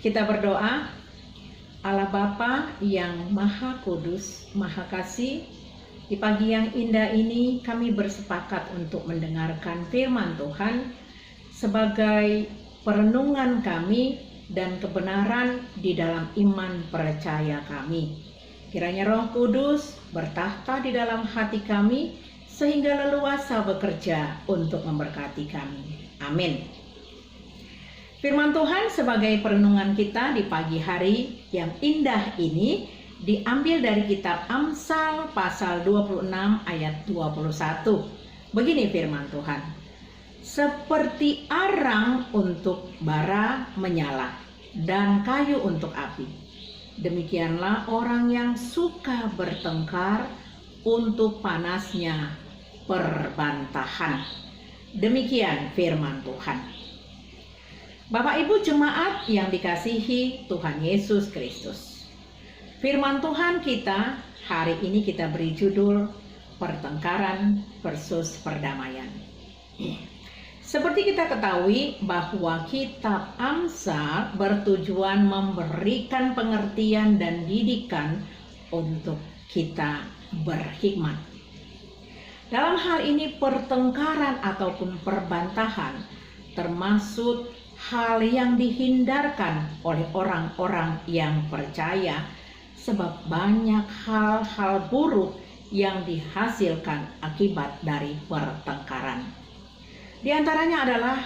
Kita berdoa. Allah Bapa yang Maha Kudus, Maha Kasih, di pagi yang indah ini kami bersepakat untuk mendengarkan firman Tuhan sebagai perenungan kami dan kebenaran di dalam iman percaya kami. Kiranya Roh Kudus bertahta di dalam hati kami sehingga leluasa bekerja untuk memberkati kami. Amin. Firman Tuhan sebagai perenungan kita di pagi hari yang indah ini diambil dari kitab Amsal pasal 26 ayat 21. Begini firman Tuhan. Seperti arang untuk bara menyala dan kayu untuk api, demikianlah orang yang suka bertengkar untuk panasnya perbantahan. Demikian firman Tuhan. Bapak Ibu jemaat yang dikasihi Tuhan Yesus Kristus. Firman Tuhan kita hari ini kita beri judul pertengkaran versus perdamaian. Seperti kita ketahui bahwa kitab Amsal bertujuan memberikan pengertian dan didikan untuk kita berhikmat. Dalam hal ini pertengkaran ataupun perbantahan termasuk hal yang dihindarkan oleh orang-orang yang percaya, sebab banyak hal-hal buruk yang dihasilkan akibat dari pertengkaran. Di antaranya adalah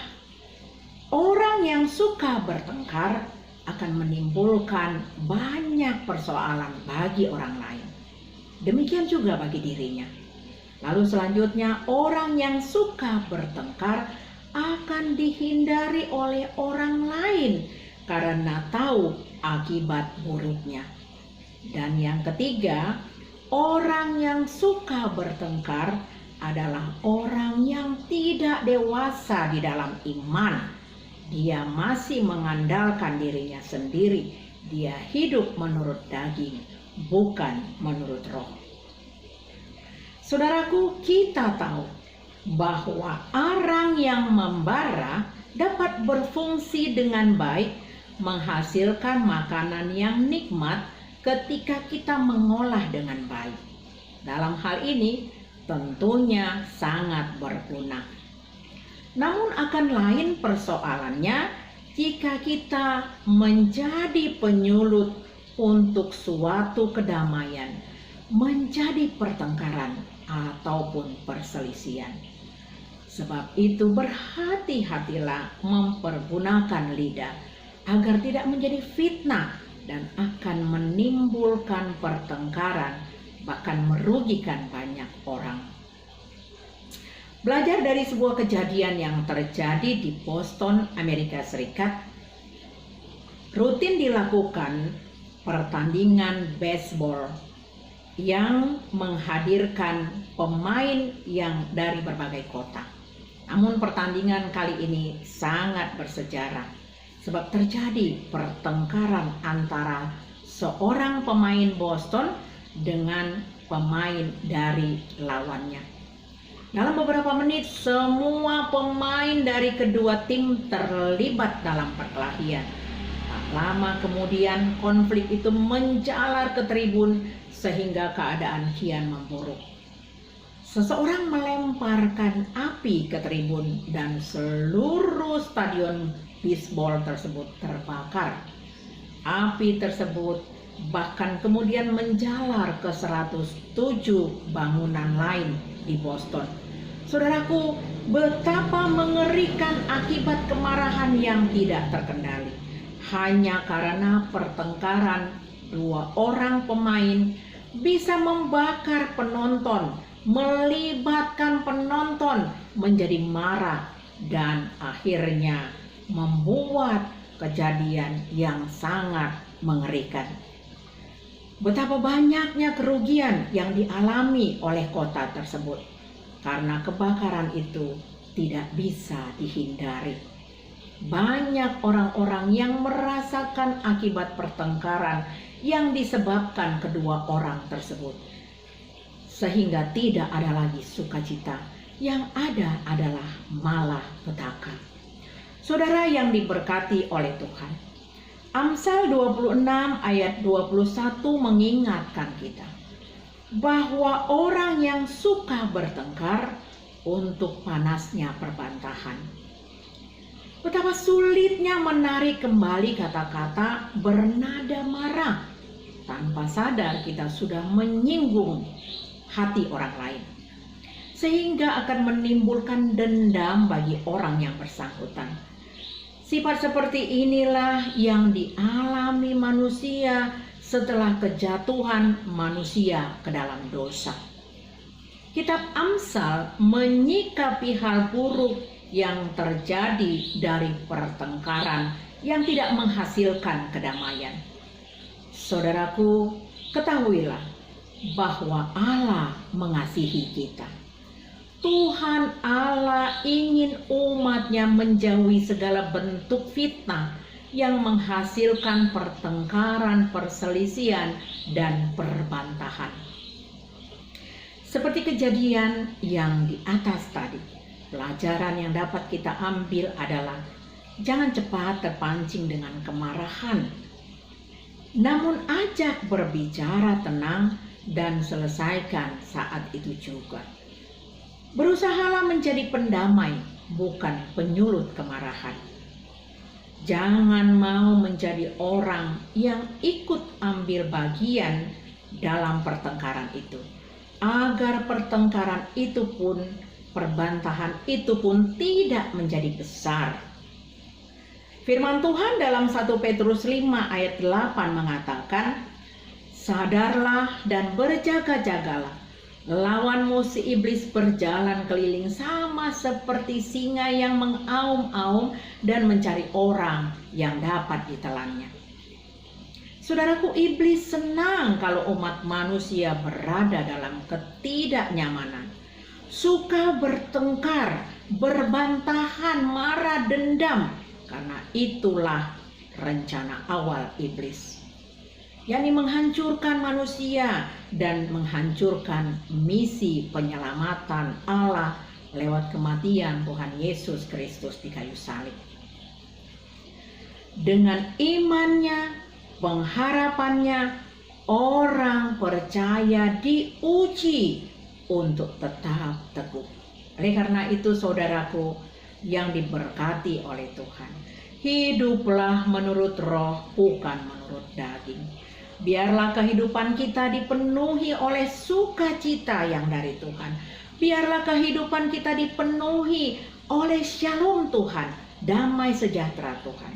orang yang suka bertengkar akan menimbulkan banyak persoalan bagi orang lain. Demikian juga bagi dirinya. Lalu selanjutnya, orang yang suka bertengkar akan dihindari oleh orang lain karena tahu akibat buruknya. Dan yang ketiga, orang yang suka bertengkar adalah orang yang tidak dewasa di dalam iman. Dia masih mengandalkan dirinya sendiri. Dia hidup menurut daging, bukan menurut roh. Saudaraku, kita tahu bahwa arang yang membara dapat berfungsi dengan baik, menghasilkan makanan yang nikmat ketika kita mengolah dengan baik. Dalam hal ini tentunya sangat berguna. Namun akan lain persoalannya jika kita menjadi penyulut untuk suatu kedamaian menjadi pertengkaran ataupun perselisihan. Sebab itu berhati-hatilah mempergunakan lidah agar tidak menjadi fitnah dan akan menimbulkan pertengkaran, bahkan merugikan banyak orang. Belajar dari sebuah kejadian yang terjadi di Boston, Amerika Serikat, rutin dilakukan pertandingan baseball yang menghadirkan pemain yang dari berbagai kota. Namun pertandingan kali ini sangat bersejarah sebab terjadi pertengkaran antara seorang pemain Boston dengan pemain dari lawannya. Dalam beberapa menit semua pemain dari kedua tim terlibat dalam perkelahian. Tak lama kemudian konflik itu menjalar ke tribun sehingga keadaan kian memburuk. Seseorang melemparkan api ke tribun dan seluruh stadion bisbol tersebut terbakar. Api tersebut bahkan kemudian menjalar ke 107 bangunan lain di Boston. Saudaraku, betapa mengerikan akibat kemarahan yang tidak terkendali. Hanya karena pertengkaran dua orang pemain bisa membakar penonton, melibatkan penonton menjadi marah dan akhirnya membuat kejadian yang sangat mengerikan. Betapa banyaknya kerugian yang dialami oleh kota tersebut karena kebakaran itu tidak bisa dihindari. Banyak orang-orang yang merasakan akibat pertengkaran yang disebabkan kedua orang tersebut, sehingga tidak ada lagi sukacita, yang ada adalah malah petaka. Saudara yang diberkati oleh Tuhan, Amsal 26 ayat 21 mengingatkan kita bahwa orang yang suka bertengkar untuk panasnya perbantahan. Betapa sulitnya menarik kembali kata-kata bernada marah. Tanpa sadar kita sudah menyinggung hati orang lain, sehingga akan menimbulkan dendam bagi orang yang bersangkutan. Sifat seperti inilah yang dialami manusia setelah kejatuhan manusia ke dalam dosa. Kitab Amsal menyikapi hal buruk yang terjadi dari pertengkaran yang tidak menghasilkan kedamaian. Saudaraku, ketahuilah bahwa Allah mengasihi kita. Tuhan Allah ingin umatnya menjauhi segala bentuk fitnah yang menghasilkan pertengkaran, perselisihan, dan perbantahan. Seperti kejadian yang di atas tadi, pelajaran yang dapat kita ambil adalah jangan cepat terpancing dengan kemarahan, namun ajak berbicara tenang dan selesaikan saat itu juga. Berusahalah menjadi pendamai, bukan penyulut kemarahan. Jangan mau menjadi orang yang ikut ambil bagian dalam pertengkaran itu, agar pertengkaran itu pun, perbantahan itu pun tidak menjadi besar. Firman Tuhan dalam 1 Petrus 5 ayat 8 mengatakan, sadarlah dan berjaga-jagalah. Lawanmu si iblis berjalan keliling sama seperti singa yang mengaum-aum dan mencari orang yang dapat ditelannya. Saudaraku, iblis senang kalau umat manusia berada dalam ketidaknyamanan, suka bertengkar, berbantahan, marah, dendam, karena itulah rencana awal iblis, yakni menghancurkan manusia dan menghancurkan misi penyelamatan Allah lewat kematian Tuhan Yesus Kristus di kayu salib. Dengan imannya, pengharapannya, orang percaya diuji untuk tetap teguh. Oleh karena itu, saudaraku yang diberkati oleh Tuhan, hiduplah menurut roh, bukan menurut daging. Biarlah kehidupan kita dipenuhi oleh sukacita yang dari Tuhan. Biarlah kehidupan kita dipenuhi oleh shalom Tuhan, damai sejahtera Tuhan.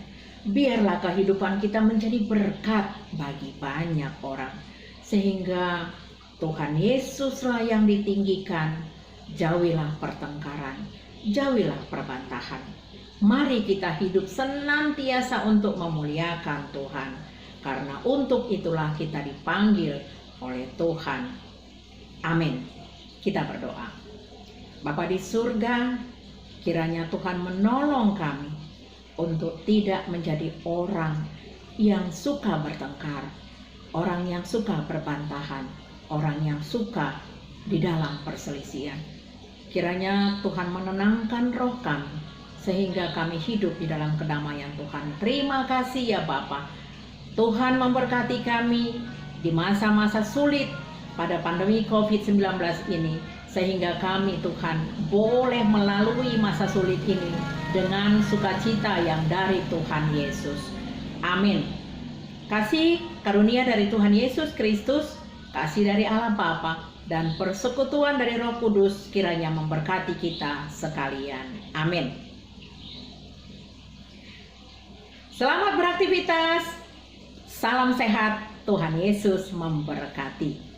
Biarlah kehidupan kita menjadi berkat bagi banyak orang, sehingga Tuhan Yesuslah yang ditinggikan. Jauhilah pertengkaran, jauhilah perbantahan. Mari kita hidup senantiasa untuk memuliakan Tuhan, karena untuk itulah kita dipanggil oleh Tuhan. Amin. Kita berdoa. Bapa di surga, kiranya Tuhan menolong kami untuk tidak menjadi orang yang suka bertengkar, orang yang suka berbantahan, orang yang suka di dalam perselisihan. Kiranya Tuhan menenangkan roh kami, sehingga kami hidup di dalam kedamaian Tuhan. Terima kasih ya Bapa. Tuhan memberkati kami di masa-masa sulit pada pandemi COVID-19 ini, sehingga kami Tuhan boleh melalui masa sulit ini dengan sukacita yang dari Tuhan Yesus. Amin. Kasih karunia dari Tuhan Yesus Kristus, kasih dari Allah Bapa, dan persekutuan dari Roh Kudus kiranya memberkati kita sekalian. Amin. Selamat beraktivitas. Salam sehat, Tuhan Yesus memberkati.